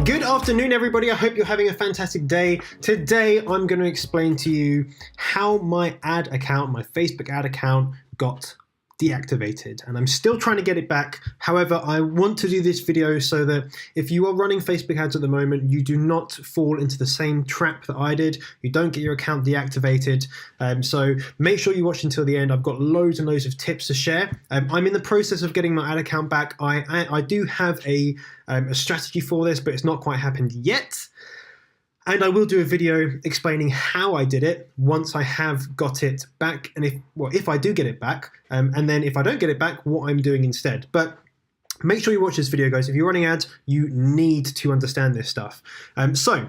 Good afternoon, everybody. I hope you're having a fantastic day. Today, I'm going to explain to you how my ad account, my Facebook ad account, got deactivated, and I'm still trying to get it back. However, I want to do this video so that if you are running Facebook ads at the moment, you do not fall into the same trap that I did. You don't get your account deactivated. So make sure you watch until the end. I've got loads and loads of tips to share. I'm in the process of getting my ad account back. I do have a strategy for this, but it's not quite happened yet. And I will do a video explaining how I did it once I have got it back, and if I do get it back, and then if I don't get it back, what I'm doing instead. But make sure you watch this video, guys. If you're running ads, you need to understand this stuff. So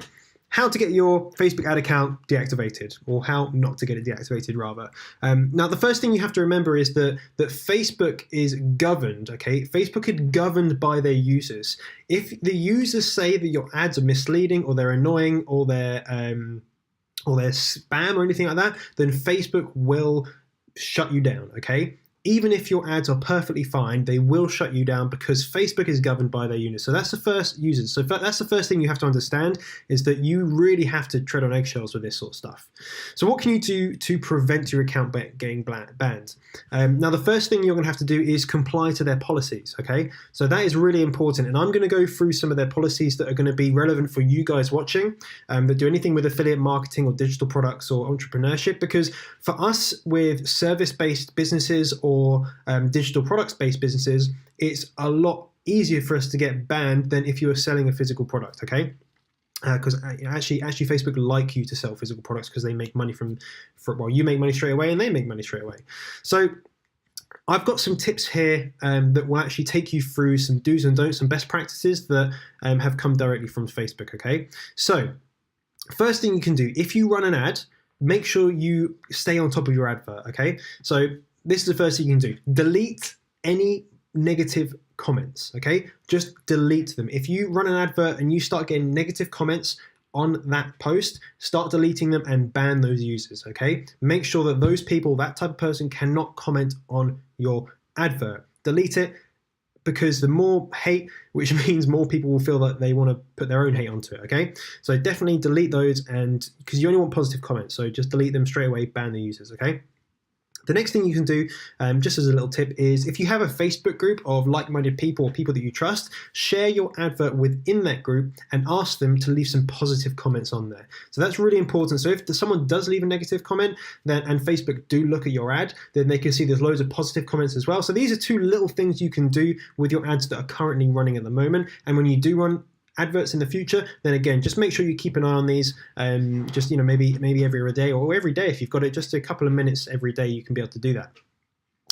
how to get your Facebook ad account deactivated, or how not to get it deactivated, rather. Now, the first thing you have to remember is that Facebook is governed, okay? Facebook is governed by their users. If the users say that your ads are misleading, or they're annoying, or they're spam or anything like that, then Facebook will shut you down, okay? Even if your ads are perfectly fine, they will shut you down because Facebook is governed by their users. So that's the first users. So that's the first thing you have to understand, is that you really have to tread on eggshells with this sort of stuff. So what can you do to prevent your account getting banned? Now, the first thing you're going to have to do is comply to their policies, okay? So that is really important. And I'm going to go through some of their policies that are going to be relevant for you guys watching, that do anything with affiliate marketing or digital products or entrepreneurship, because for us with service-based businesses or digital products-based businesses, it's a lot easier for us to get banned than if you were selling a physical product, okay? Because actually Facebook like you to sell physical products because they make money well, you make money straight away and they make money straight away. So I've got some tips here that will actually take you through some do's and don'ts, some best practices that have come directly from Facebook, okay? So first thing you can do, if you run an ad, make sure you stay on top of your advert, okay? So this is the first thing you can do. Delete any negative comments, okay? Just delete them. If you run an advert and you start getting negative comments on that post, start deleting them and ban those users, okay? Make sure that those people, that type of person, cannot comment on your advert. Delete it, because the more hate, which means more people will feel that they want to put their own hate onto it, okay? So definitely delete those, and because you only want positive comments, so just delete them straight away, ban the users, okay? The next thing you can do, just as a little tip, is if you have a Facebook group of like-minded people or people that you trust, share your advert within that group and ask them to leave some positive comments on there. So that's really important. So if someone does leave a negative comment, and Facebook do look at your ad, then they can see there's loads of positive comments as well. So these are two little things you can do with your ads that are currently running at the moment. And when you do run adverts in the future, then again, just make sure you keep an eye on these. Just, maybe every other day, or every day if you've got it, just a couple of minutes every day, you can be able to do that.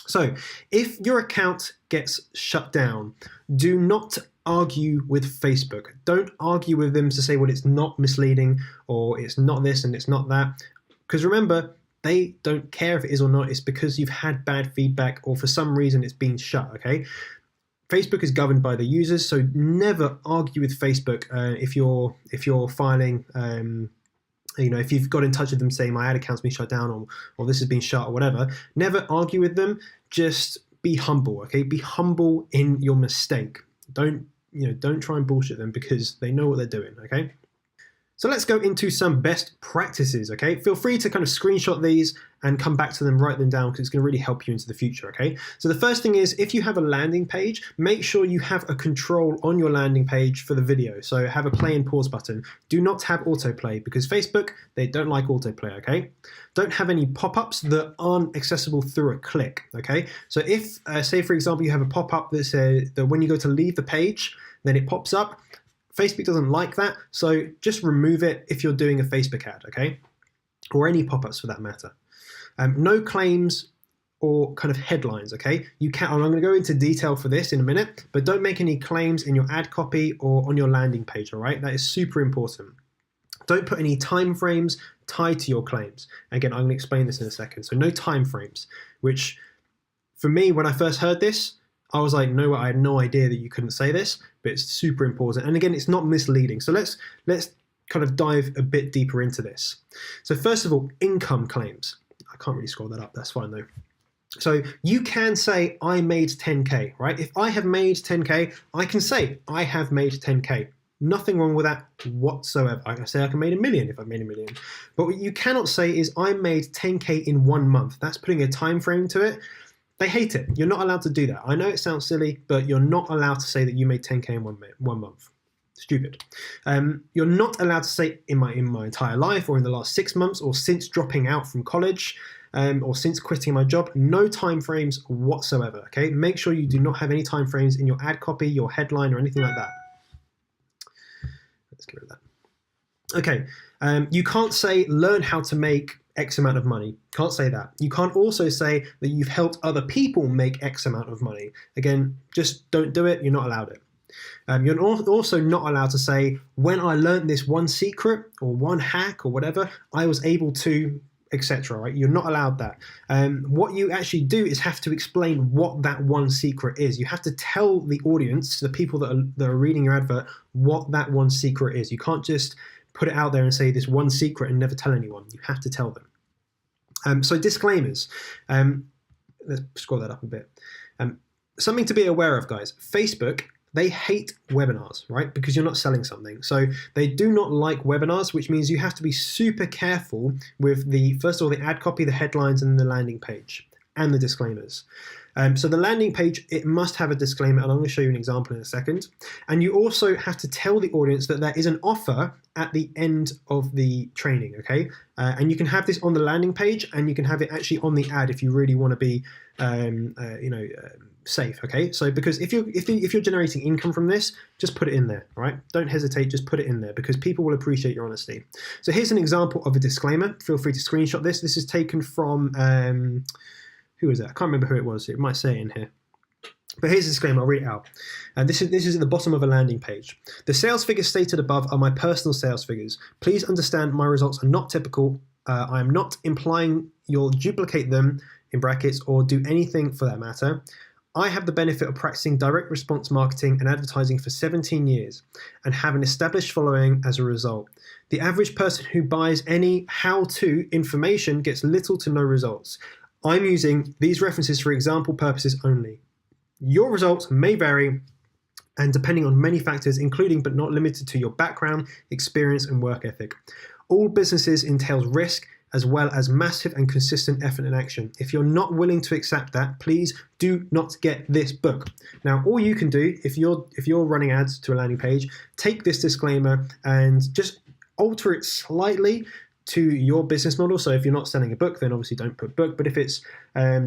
So if your account gets shut down, do not argue with Facebook. Don't argue with them to say, well, it's not misleading, or it's not this and it's not that. Because remember, they don't care if it is or not. It's because you've had bad feedback, or for some reason it's been shut, okay? Facebook is governed by the users, so never argue with Facebook if you're filing, if you've got in touch with them saying my ad account's been shut down, or this has been shut, or whatever. Never argue with them. Just be humble, okay? Be humble in your mistake. Don't try and bullshit them, because they know what they're doing, okay? So let's go into some best practices, okay? Feel free to kind of screenshot these and come back to them, write them down, because it's going to really help you into the future, okay? So the first thing is, if you have a landing page, make sure you have a control on your landing page for the video. So have a play and pause button. Do not have autoplay, because Facebook, they don't like autoplay, okay? Don't have any pop-ups that aren't accessible through a click, okay? So if, say for example, you have a pop-up that says that when you go to leave the page, then it pops up. Facebook doesn't like that, so just remove it if you're doing a Facebook ad, okay? Or any pop-ups for that matter. No claims or kind of headlines, okay? You can, and I'm going to go into detail for this in a minute, but don't make any claims in your ad copy or on your landing page, all right? That is super important. Don't put any time frames tied to your claims. Again, I'm going to explain this in a second. So no time frames, which for me, when I first heard this, I was like, no, I had no idea that you couldn't say this, but it's super important. And again, it's not misleading. So let's kind of dive a bit deeper into this. So first of all, income claims. I can't really scroll that up. That's fine though. So you can say, I made 10K, right? If I have made 10K, I can say, I have made 10K. Nothing wrong with that whatsoever. I can say I made $1 million if I made $1 million. But what you cannot say is I made 10K in 1 month. That's putting a time frame to it. They hate it. You're not allowed to do that. I know it sounds silly, but you're not allowed to say that you made 10K in one month. Stupid. You're not allowed to say in my entire life, or in the last 6 months, or since dropping out from college, or since quitting my job. No time frames whatsoever. Okay, make sure you do not have any time frames in your ad copy, your headline, or anything like that. Let's get rid of that. Okay, you can't say learn how to make X amount of money. Can't say that. You can't also say that you've helped other people make X amount of money. Again, just don't do it. You're not allowed it. You're also not allowed to say, when I learned this one secret or one hack or whatever, I was able to, etc. Right? You're not allowed that. What you actually do is have to explain what that one secret is. You have to tell the audience, the people that are reading your advert, what that one secret is. You can't just put it out there and say this one secret and never tell anyone. You have to tell them. So disclaimers. Let's scroll that up a bit. Something to be aware of, guys. Facebook, they hate webinars, right? Because you're not selling something. So they do not like webinars, which means you have to be super careful with first of all, the ad copy, the headlines, and the landing page, and the disclaimers. So the landing page, it must have a disclaimer, and I'm going to show you an example in a second. And you also have to tell the audience that there is an offer at the end of the training, okay? And you can have this on the landing page, and you can have it actually on the ad if you really want to be, safe, okay? So because if you're generating income from this, just put it in there, right? Don't hesitate, just put it in there, because people will appreciate your honesty. So here's an example of a disclaimer. Feel free to screenshot this. This is taken from, who is that? I can't remember who it was. It might say it in here. But here's the disclaimer, I'll read it out. And this is at the bottom of a landing page. The sales figures stated above are my personal sales figures. Please understand my results are not typical. I am not implying you'll duplicate them, in brackets, or do anything for that matter. I have the benefit of practicing direct response marketing and advertising for 17 years and have an established following as a result. The average person who buys any how-to information gets little to no results. I'm using these references for example purposes only. Your results may vary and depending on many factors, including but not limited to your background, experience, and work ethic. All businesses entails risk as well as massive and consistent effort and action. If you're not willing to accept that, please do not get this book. Now, all you can do, if you're running ads to a landing page, take this disclaimer and just alter it slightly to your business model. So if you're not selling a book, then obviously don't put book. But if it's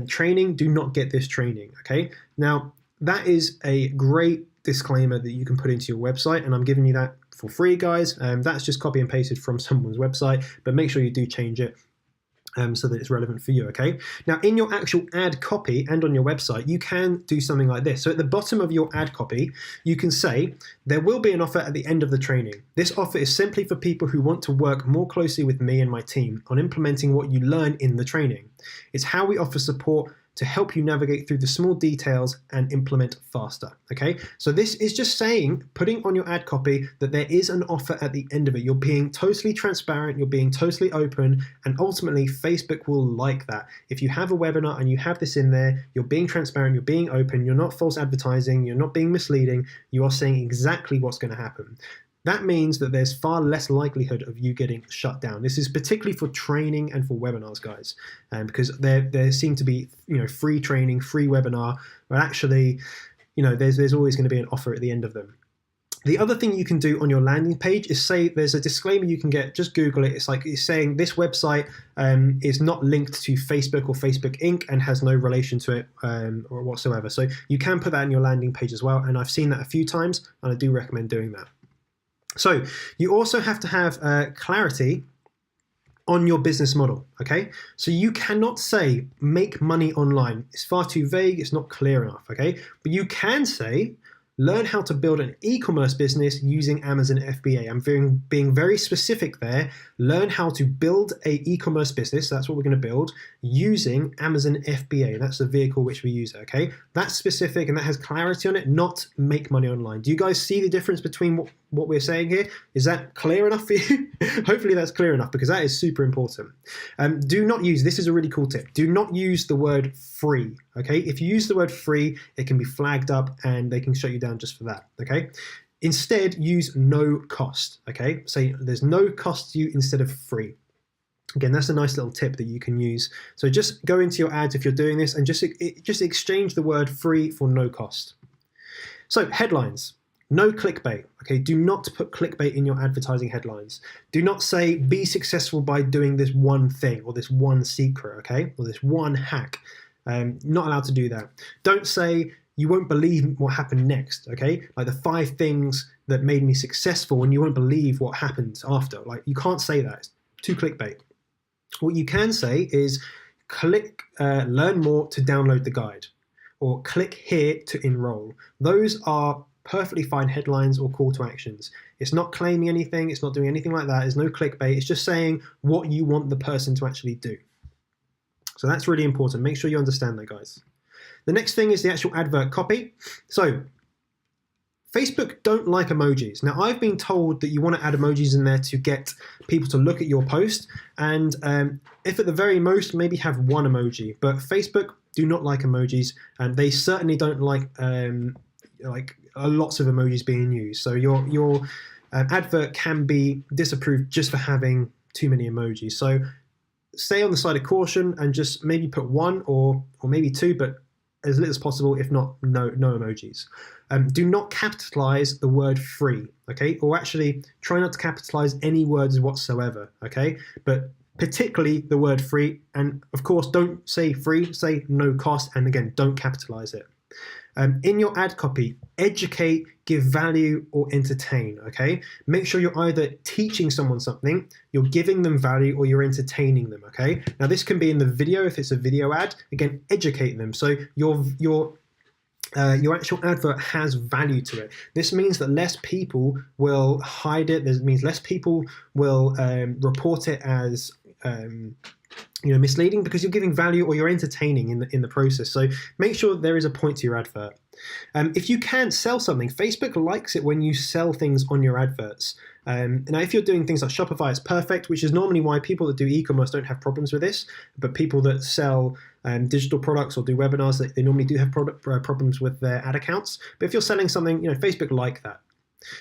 training, do not get this training, okay? Now, that is a great disclaimer that you can put into your website, and I'm giving you that for free, guys. That's just copy and pasted from someone's website, but make sure you do change it so that it's relevant for you, okay? Now, in your actual ad copy and on your website, you can do something like this. So at the bottom of your ad copy, you can say, there will be an offer at the end of the training. This offer is simply for people who want to work more closely with me and my team on implementing what you learn in the training. It's how we offer support to help you navigate through the small details and implement faster, okay? So this is just saying, putting on your ad copy that there is an offer at the end of it. You're being totally transparent, you're being totally open, and ultimately Facebook will like that. If you have a webinar and you have this in there, you're being transparent, you're being open, you're not false advertising, you're not being misleading, you are saying exactly what's going to happen. That means that there's far less likelihood of you getting shut down. This is particularly for training and for webinars, guys, because there seem to be, free training, free webinar, but actually, there's always going to be an offer at the end of them. The other thing you can do on your landing page is say there's a disclaimer you can get. Just Google it. It's saying this website is not linked to Facebook or Facebook Inc. and has no relation to it or whatsoever. So you can put that in your landing page as well, and I've seen that a few times, and I do recommend doing that. So you also have to have clarity on your business model, okay? So you cannot say make money online. It's far too vague, it's not clear enough, okay? But you can say learn how to build an e-commerce business using Amazon FBA. I'm being very specific there. Learn how to build an e-commerce business, that's what we're going to build, using Amazon FBA. That's the vehicle which we use, okay? That's specific and that has clarity on it, not make money online. Do you guys see the difference between what we're saying here? Is that clear enough for you? Hopefully that's clear enough, because that is super important. Do not use, this is a really cool tip, do not use the word free, okay? If you use the word free, it can be flagged up and they can shut you down just for that, okay? Instead, use no cost, okay? Say there's no cost to you instead of free. Again, that's a nice little tip that you can use. So just go into your ads if you're doing this and just exchange the word free for no cost. So headlines, no clickbait, okay? Do not put clickbait in your advertising headlines. Do not say, be successful by doing this one thing or this one secret, okay? Or this one hack. Not allowed to do that. Don't say, you won't believe what happened next, okay? Like the 5 things that made me successful and you won't believe what happened after. Like you can't say that, it's too clickbait. What you can say is click, learn more to download the guide, or click here to enroll. Those are perfectly fine headlines or call to actions. It's not claiming anything, it's not doing anything like that, there's no clickbait, it's just saying what you want the person to actually do. So that's really important, make sure you understand that, guys. The next thing is the actual advert copy. So Facebook don't like emojis. Now, I've been told that you want to add emojis in there to get people to look at your post, and if at the very most, maybe have 1 emoji. But Facebook do not like emojis, and they certainly don't like lots of emojis being used. So your advert can be disapproved just for having too many emojis. So stay on the side of caution and just maybe put 1 or maybe 2, but as little as possible, if not, no emojis. Do not capitalize the word free, okay? Or actually, try not to capitalize any words whatsoever, okay? But particularly the word free, and of course, don't say free, say no cost, and again, don't capitalize it. In your ad copy, educate, give value, or entertain, okay? Make sure you're either teaching someone something, you're giving them value, or you're entertaining them, okay? Now, this can be in the video if it's a video ad. Again, educate them. So your actual advert has value to it. This means that less people will hide it. This means less people will report it as misleading, because you're giving value or you're entertaining in the process. So make sure there is a point to your advert. If you can sell something, Facebook likes it when you sell things on your adverts. Now, if you're doing things like Shopify, it's perfect, which is normally why people that do e-commerce don't have problems with this. But people that sell digital products or do webinars, they normally do have problems with their ad accounts. But if you're selling something, Facebook like that.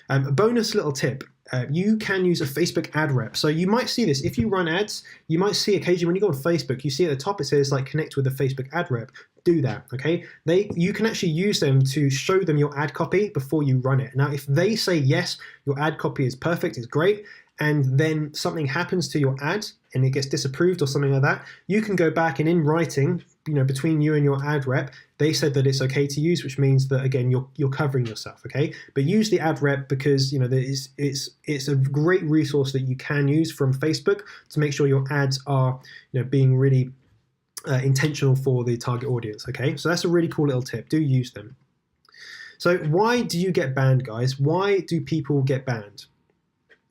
A bonus little tip, you can use a Facebook ad rep. So you might see this, if you run ads, you might see occasionally when you go on Facebook, you see at the top it says like connect with the Facebook ad rep. Do that, okay? You can actually use them to show them your ad copy before you run it. Now, if they say yes, your ad copy is perfect, it's great, and then something happens to your ad and it gets disapproved or something like that, you can go back and in writing, between you and your ad rep, they said that it's okay to use, which means that again you're covering yourself, okay? But use the ad rep because it's a great resource that you can use from Facebook to make sure your ads are being really intentional for the target audience, okay? So that's a really cool little tip. Do use them. So why do you get banned, guys? Why do people get banned?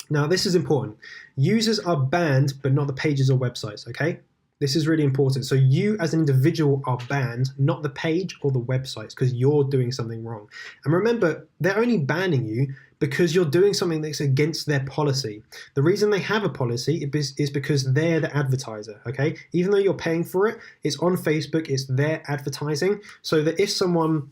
Now, this is important. Users are banned, but not the pages or websites, okay? This is really important. So you as an individual are banned, not the page or the websites, because you're doing something wrong. And remember, they're only banning you because you're doing something that's against their policy. The reason they have a policy is because they're the advertiser, okay? Even though you're paying for it, it's on Facebook, it's their advertising, so that if someone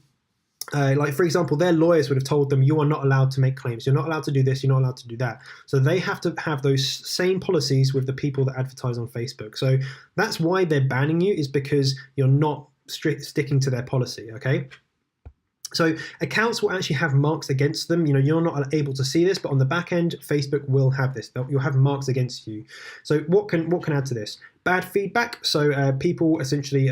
like, for example, their lawyers would have told them, you are not allowed to make claims. You're not allowed to do this. You're not allowed to do that. So they have to have those same policies with the people that advertise on Facebook. So that's why they're banning you, is because you're not sticking to their policy, okay? So accounts will actually have marks against them. You're not able to see this, but on the back end, Facebook will have this. You'll have marks against you. So what can add to this? Bad feedback. So people essentially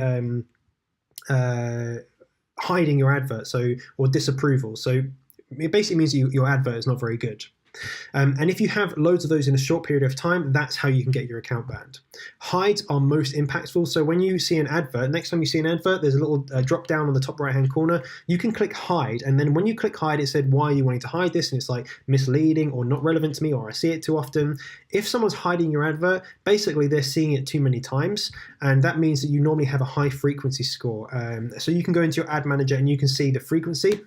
hiding your advert, or disapproval. So it basically means your advert is not very good. And if you have loads of those in a short period of time, that's how you can get your account banned. Hides are most impactful. So when you see an advert, next time you see an advert, there's a little drop down on the top right hand corner. You can click hide, and then when you click hide, it said, why are you wanting to hide this? And it's like misleading or not relevant to me, or I see it too often. If someone's hiding your advert, basically they're seeing it too many times, and that means that you normally have a high frequency score. So you can go into your ad manager and you can see the frequency.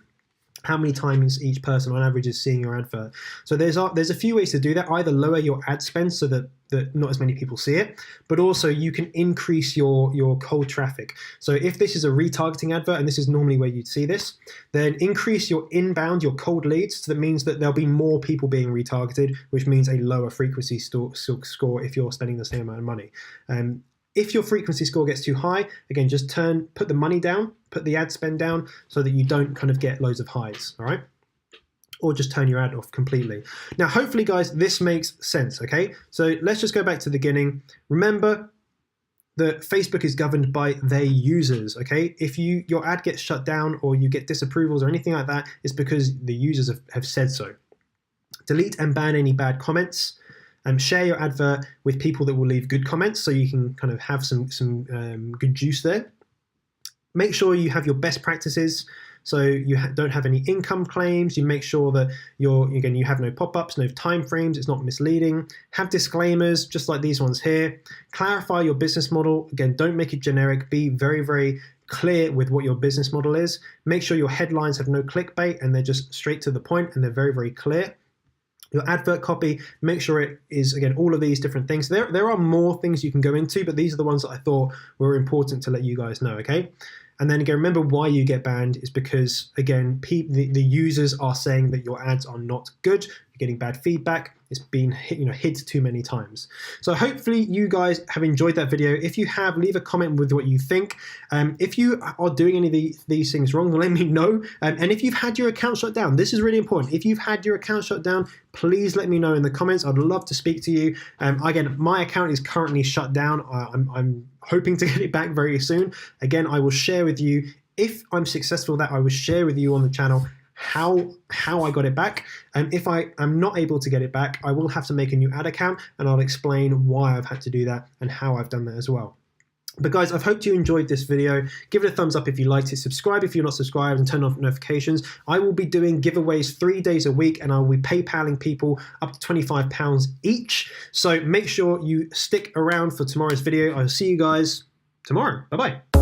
how many times each person on average is seeing your advert. So there's a few ways to do that. Either lower your ad spend so that not as many people see it, but also you can increase your cold traffic. So if this is a retargeting advert, and this is normally where you'd see this, then increase your inbound, your cold leads. So that means that there'll be more people being retargeted, which means a lower frequency score if you're spending the same amount of money. If your frequency score gets too high, again, just put the money down, put the ad spend down so that you don't kind of get loads of highs, all right? Or just turn your ad off completely. Now, hopefully, guys, this makes sense, okay? So let's just go back to the beginning. Remember that Facebook is governed by their users, okay? If your ad gets shut down or you get disapprovals or anything like that, it's because the users have said so. Delete and ban any bad comments. Share your advert with people that will leave good comments so you can kind of have some good juice there. Make sure you have your best practices so you don't have any income claims. You make sure that you have no pop-ups, no time frames, it's not misleading. Have disclaimers just like these ones here. Clarify your business model. Again, don't make it generic. Be very, very clear with what your business model is. Make sure your headlines have no clickbait and they're just straight to the point and they're very, very clear. Your advert copy, make sure it is, again, all of these different things. There are more things you can go into, but these are the ones that I thought were important to let you guys know, okay? And then again, remember why you get banned is because, again, the users are saying that your ads are not good. You're getting bad feedback. It's been hit too many times. So hopefully you guys have enjoyed that video. If you have, leave a comment with what you think. If you are doing any of these things wrong, let me know. And if you've had your account shut down, this is really important. If you've had your account shut down, please let me know in the comments. I'd love to speak to you. Again, my account is currently shut down. I'm hoping to get it back very soon. Again, I will share with you, if I'm successful, that I will share with you on the channel how I got it back. And if I am not able to get it back, I will have to make a new ad account and I'll explain why I've had to do that and how I've done that as well. But guys, I've hoped you enjoyed this video. Give it a thumbs up if you liked it. Subscribe if you're not subscribed and turn off notifications. I will be doing giveaways 3 days a week and I'll be PayPaling people up to £25 each. So make sure you stick around for tomorrow's video. I'll see you guys tomorrow. Bye-bye.